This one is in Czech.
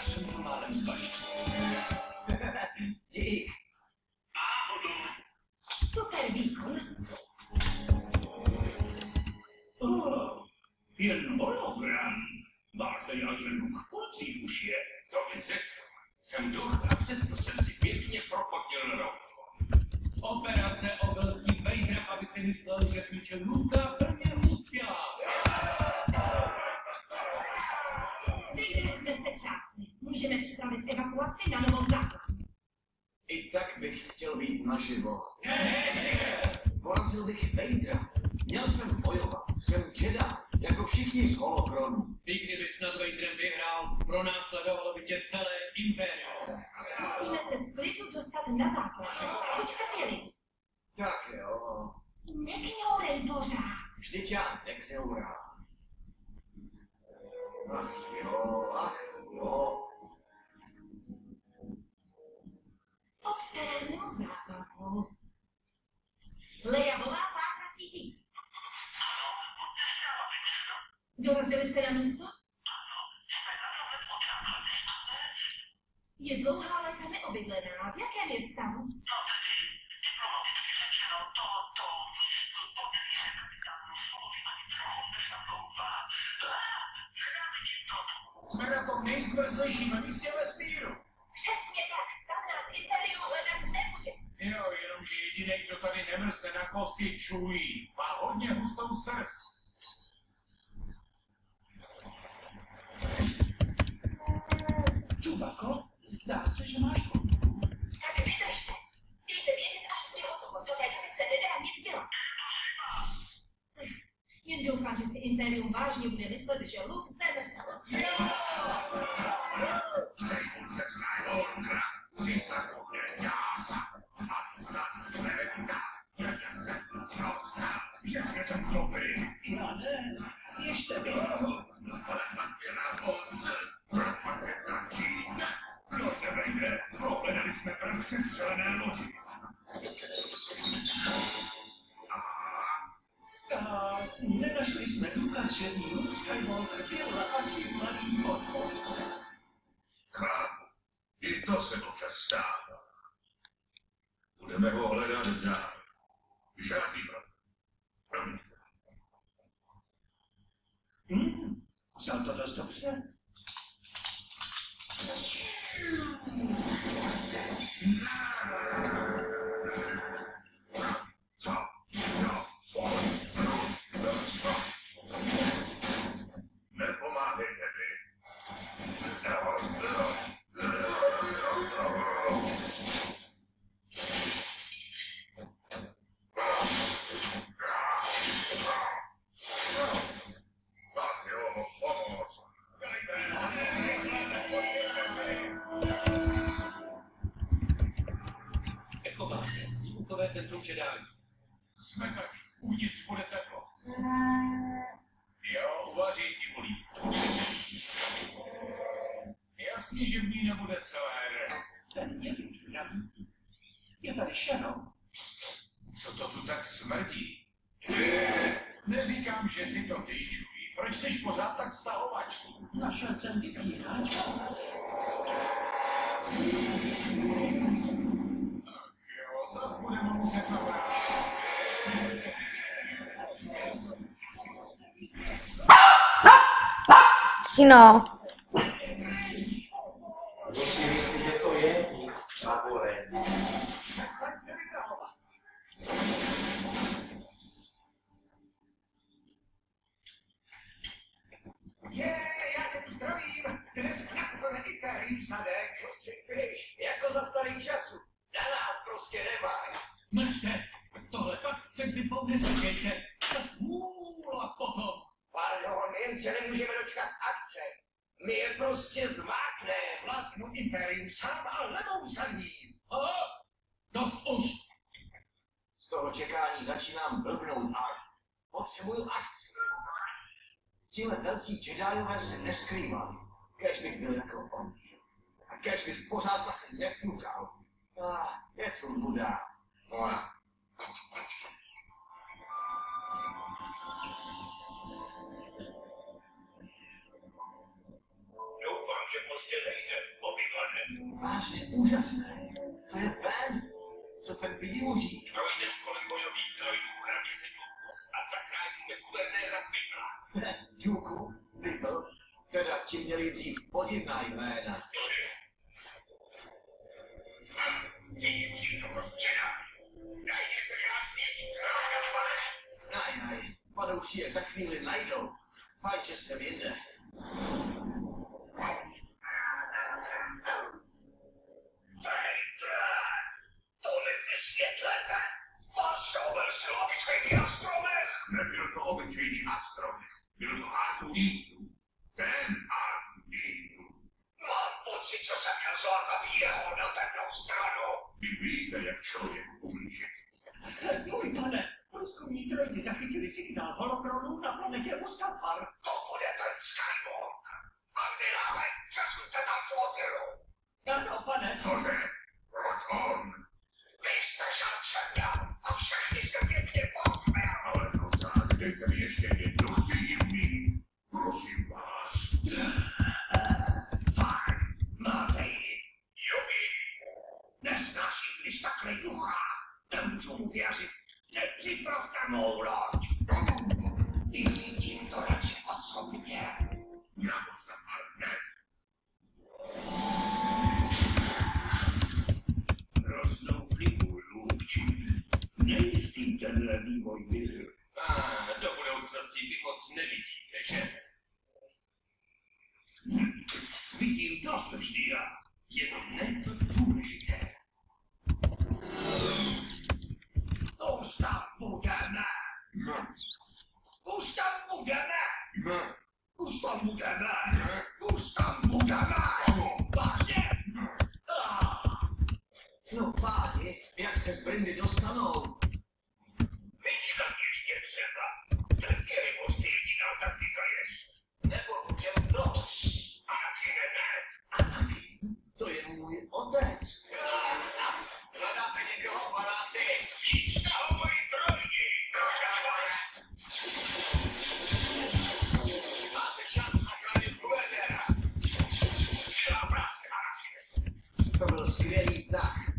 Já jsem to málem zvažil. Dík. Super výkon. Jen hologram. Bál se já, že Luke v polcích už je. To bych řekl. Jsem duch a přesto jsem si pěkně propotil rok. Operace obelstí Vadera, aby si myslel, že zničil Luka, plně uspěla. Vaderi jsme se třásli. Můžeme připravit evakuaci na novou základnu. I tak bych chtěl být naživo. Porazil bych Vadera. Měl jsem bojovat. Jsem Jedi, jako všichni z Holocronu. I kdyby snad Vaderem vyhrál, pronásledovalo by tě celé impérium. Musíme se v klidu dostat na základnu. Buďte milí. Tak jo. Nekňourej pořád. Vždyť já nekňourám. Ach jo, ach jo. Obstarejme základnu. Leia volá pátrací tým. Dorazili jste na místo? Je dlouhá léta neobydlená. V jakém je stavu? Jsme na tom nejzmrzlejším místě vesmíru. Přesně tak. Tam nás Imperium hledat nebude. Jo, jenomže jediný, kdo tady nemrzne na kost, je Chewie. Má hodně hustou srst. Čubako, zdá se, že máš to. Tak vydržte. Dejte vědět, až bude hotovo. Do té doby se nedá nic dělat. Jen doufám, že si Imperium vážně bude myslet, že Luke zemřel. Že je ten dobrý. Já ne, ještě by. Ale pak je na voz. Proč pak je tlačí? No nevejde, pohledali jsme prach sestřelené lodi. A nenašli jsme důkaz, že Luke Skywalker byl asi mladý podvod. Chápu, i to se občas stává. Budeme ho hledat dál. Žádný problém. Promiňte. Vzal to dost dobře. Nepomáhejte mi. Pak jo, pomoc. Echobáze, výukové centrum Jedi. Jsme taky. Uvnitř bude teplo. Jo, uvaří ti polívku. Jasně, že v ní nebude celé. Ten je vypínavý. Je tady Shadow. Co to tu tak smrdí? Neříkám, že si to dýčují. Proč jsi pořád tak stahovačný? Našel jsem vypínač. Ach jo, zas budeme muset navrátit. Sino. Kdo si myslí, že to je? Babole. Já tě tu zdravím. Dnes nakupujeme Imperium sadek. Víš, jako za starých časů. Na nás prostě nemají. Mlčte, tohle fakt před bitvou neříkejte. Ta smůla potom. Pardon, jen se nemůžeme dočkat akce. My je prostě zmákneme. Vládnu Imperium sám a levou za ním. Dost už. Z toho čekání začínám blbnout a potřebuju akci. Tihle velcí Jediové se neskrývají. Kéž bych byl jako oni. A kéž bych pořád tak nefnukal. Je tu Buda. Doufám, že prostě nejde. úžasné. To je Ben. Co ten pidimužík? Projdem kolem bojových droidů, hraběte Džuku a zachráníme guvernéra Pipla. Džuku? Pipl? Teda ti měli dřív podivná jména. Cítím přítomnost Jedi. Najděte jasně, Aj, padouši je za chvíli najdou. Fajn, že jsem jinde. Tohle vysvětlete. Passover styl obyčejný astromech. Nebyl to obyčejný astromech. Byl to R2D2. Ten R2D2. Mám pocit, že jsem měl zlákat jeho na temnou stranu. Vy víte, jak člověk umíže. Můj pane, průzkumní droidy zachytili signál holokronu na planetě Mustafar. To bude ten Skywalker. Admirále, přesuňte tam flotilu. Ano, pane. Cože? Proč on? Vy jste šance měl a všechny jste pěkně pochměl. Ale prosím, dejte mi ještě jednu, chci ji mít. Prosím vás. Fajn, máte ji. Jubi. Nesnáším, když takhle juchá. Nemůžu mu věřit. Nepřipravte mou loď. Vyřídím to radši osobně. Na Mustafar ne. Hroznou chybu, Luke. Nejistý tenhle vývoj byl. Do budoucnosti vy moc nevidíte, že? Vidím dost vždyra. Jenom ne to důležité. Už tam budeme. Ne, Už tam budeme. ne, Už tam budeme. Už tam budeme. Vážně? no páni, jak se z Brindy dostanou? Vyčkat ještě třeba. Trpělivost je jediná taktika jest. Nebo těm dost. A taky ne. Anakin, to je můj otec. Hledáte někoho, panáci? Výstavuj droidi. Máte čas zachránit guvernéra. Skvělá práce, Anakine. To byl skvělý tah.